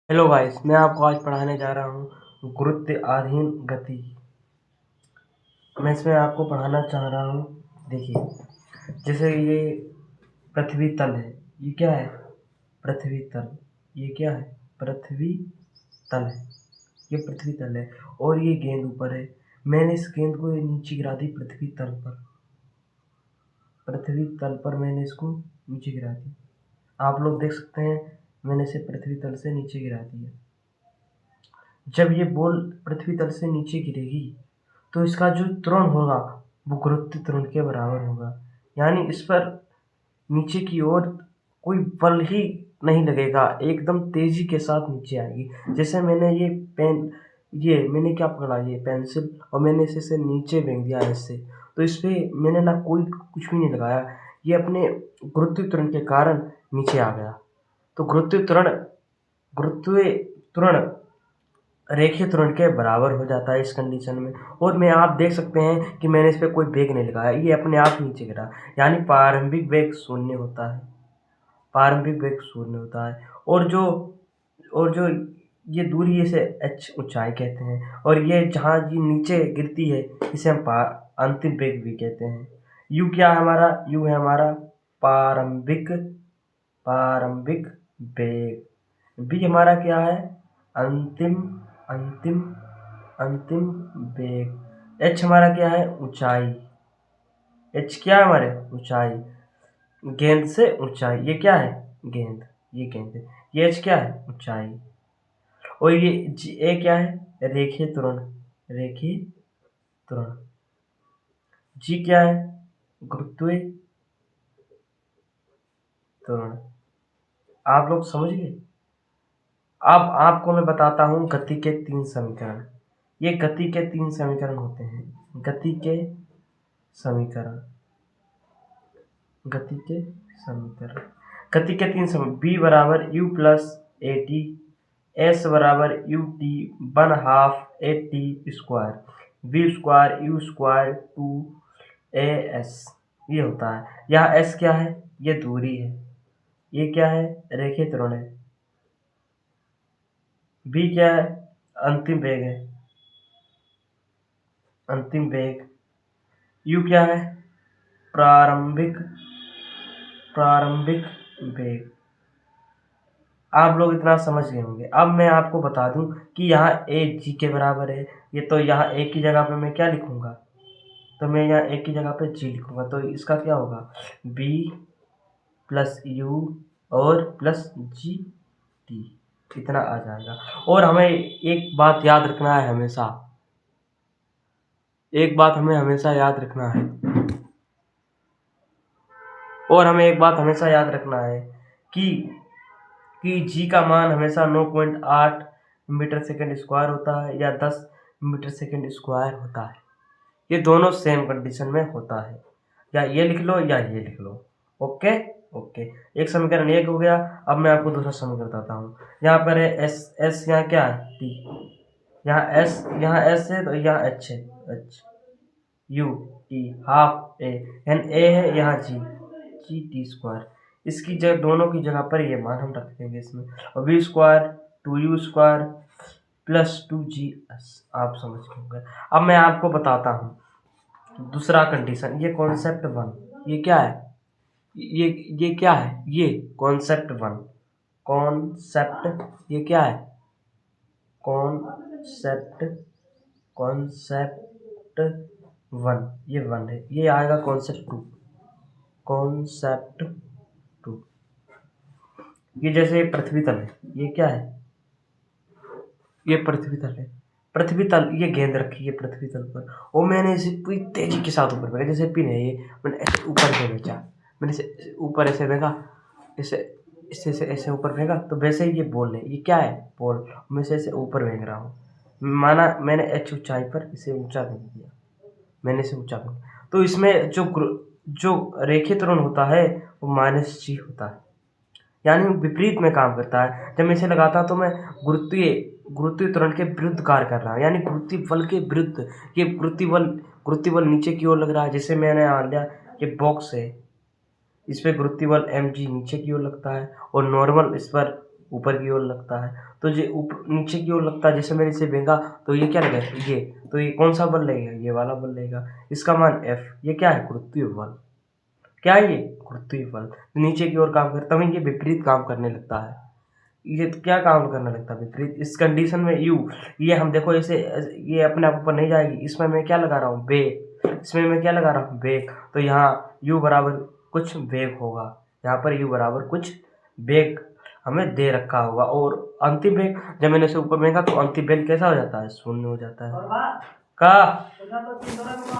Hello guys, मैं आपको आज पढ़ाने जा रहा हूँ गुरुत्वाधीन गति। मैं इसमें आपको पढ़ाना चाह रहा हूँ। देखिए, जैसे ये पृथ्वी तल है। ये क्या है? पृथ्वी तल। ये क्या है? पृथ्वी तल है। ये पृथ्वी तल है और ये गेंद ऊपर है। मैंने इस गेंद को नीचे गिरा दी पृथ्वी तल पर। पृथ्वी तल पर मैंने इसको नीचे गिरा दिया। आप लोग देख सकते हैं, मैंने इसे पृथ्वी तल से नीचे गिरा दिया। जब ये बॉल पृथ्वी तल से नीचे गिरेगी तो इसका जो त्वरण होगा वो गुरुत्व त्वरण के बराबर होगा। यानी इस पर नीचे की ओर कोई बल ही नहीं लगेगा, एकदम तेजी के साथ नीचे आएगी। जैसे मैंने ये मैंने क्या पकड़ा, ये पेंसिल, और मैंने इसे नीचे फेंक दिया ऐसे, तो इस पे मैंने ना कोई कुछ भी नहीं लगाया, ये अपने गुरुत्व त्वरण के कारण नीचे आ गया। तो गुरुत्व त्वरण रेखीय त्वरण के बराबर हो जाता है इस कंडीशन में। और मैं आप देख सकते हैं कि मैंने इस पर कोई वेग नहीं लगाया, ये अपने आप नीचे गिरा। यानी प्रारंभिक वेग शून्य होता है। प्रारंभिक वेग शून्य होता है। और जो ये दूरी, इसे एच ऊंचाई कहते हैं। और ये जहाँ ये नीचे गिरती है इसे हम अंतिम वेग भी कहते हैं। यू क्या है हमारा? यू है हमारा प्रारंभिक प्रारंभिक वेग। बी हमारा क्या है? अंतिम अंतिम अंतिम वेग। एच हमारा क्या है? ऊंचाई। एच क्या है हमारे? ऊंचाई। गेंद से ऊंचाई, ये क्या है? गेंद। ये गेंद है। ये एच क्या है? ऊंचाई। और ये ए क्या है? रेखीय त्वरण। रेखीय त्वरण। जी क्या है? गुरुत्वीय त्वरण। आप लोग समझ गए? अब आपको मैं बताता हूँ गति के 3 समीकरण। ये गति के 3 समीकरण होते हैं। गति के समीकरण। गति के समीकरण। गति के 3 समीकरण। बी बराबर u plus a t, s बराबर u t 1/2 a t square, v square u square 2 a s, ये होता है। यहाँ एस क्या है? ये दूरी है। ये क्या है? रेखीय त्वरण है। बी क्या है? अंतिम वेग है। अंतिम वेग। यू क्या है? प्रारंभिक प्रारंभिक वेग। आप लोग इतना समझ गए होंगे। अब मैं आपको बता दूं कि यहाँ ए जी के बराबर है। ये तो यहाँ ए की जगह पे मैं क्या लिखूंगा? तो मैं यहाँ ए की जगह पे जी लिखूंगा, तो इसका क्या होगा? बी प्लस यू और प्लस जी टी, इतना आ जाएगा। और हमें एक बात याद रखना है हमेशा। एक बात हमें हमेशा याद रखना है। और हमें एक बात हमेशा याद रखना है कि जी का मान हमेशा 9.8 मीटर सेकेंड स्क्वायर होता है या 10 मीटर सेकेंड स्क्वायर होता है। ये दोनों सेम कंडीशन में होता है। या ये लिख लो या ये लिख लो। Okay okay. एक समीकरण एक हो गया। अब मैं आपको दूसरा समीकरण बताता हूँ। यहाँ पर है एस। एस यहाँ क्या है? टी। यहाँ एस है तो यहाँ एच है। एच यू टी हाफ ए एन ए है, यहाँ जी जी टी स्क्वायर। इसकी जगह, दोनों की जगह पर ये मान हम रख देंगे इसमें। और B square 2u square plus 2g's। आप समझ गए होंगे। अब मैं आपको बताता हूँ दूसरा कंडीशन। ये कॉन्सेप्ट 1। ये क्या है? ये क्या है? ये कॉन्सेप्ट 1। कॉन्सेप्ट, ये क्या है? Concept concept 1। ये 1 है। ये आएगा कॉन्सेप्ट 2। कॉन्सेप्ट 2। ये जैसे पृथ्वी तल है। ये क्या है? ये पृथ्वी तल है। पृथ्वी तल, ये गेंद रखी है पृथ्वी तल पर और मैंने इसे पूरी तेजी के साथ ऊपर फेंका। जैसे पिन है ये, मैंने ऐसे ऊपर से भेजा। मैंने इसे ऊपर ऐसे फेंका, इसे इससे ऐसे ऐसे ऊपर फेंका, तो वैसे ही ये बॉल है। ये क्या है? बॉल। मैं इसे ऐसे ऊपर फेंक रहा हूँ। माना मैंने एच ऊंचाई पर इसे ऊंचा फेंक दिया। मैंने इसे ऊंचा फेंका, तो इसमें जो रेखीय त्वरण होता है वो -g होता है। यानी विपरीत में काम करता है। जब मैं इसे लगाता हूँ तो मैं गुरुत्वीय गुरुत्वीय त्वरण के विरुद्ध कार्य कर रहा हूँ, यानी गुरुत्वीय बल के विरुद्ध। ये गुरुत्वीय बल नीचे की ओर लग रहा है। जैसे मैंने मान लिया ये बॉक्स है, इस पर गुरुत्वीय बल mg नीचे की ओर लगता है और नॉर्मल इस पर ऊपर की ओर लगता है। तो जो नीचे की ओर लगता है, जैसे मैंने इसे भेजा तो ये क्या लगेगा, ये तो ये कौन सा बल लगेगा, ये वाला बल लगेगा। इसका मान F, ये क्या है, गुरुत्वीय बल। क्या है ये, गुरुत्वीय बल। नीचे की ओर काम करता है, ये विपरीत काम करने लगता है। ये क्या काम करने लगता है, विपरीत। इस कंडीशन में U, ये हम देखो इसे, ये अपने आप ऊपर नहीं जाएगी, इसमें मैं क्या लगा रहा हूँ, वेग। इसमें मैं क्या लगा रहा हूँ, वेग। तो यहाँ U बराबर कुछ वेग होगा, यहाँ पर U बराबर कुछ वेग हमें दे रखा होगा। और अंतिम वेग जब मैंने इसे ऊपर फेंका तो अंतिम वेग कैसा हो जाता है, शून्य हो जाता है। का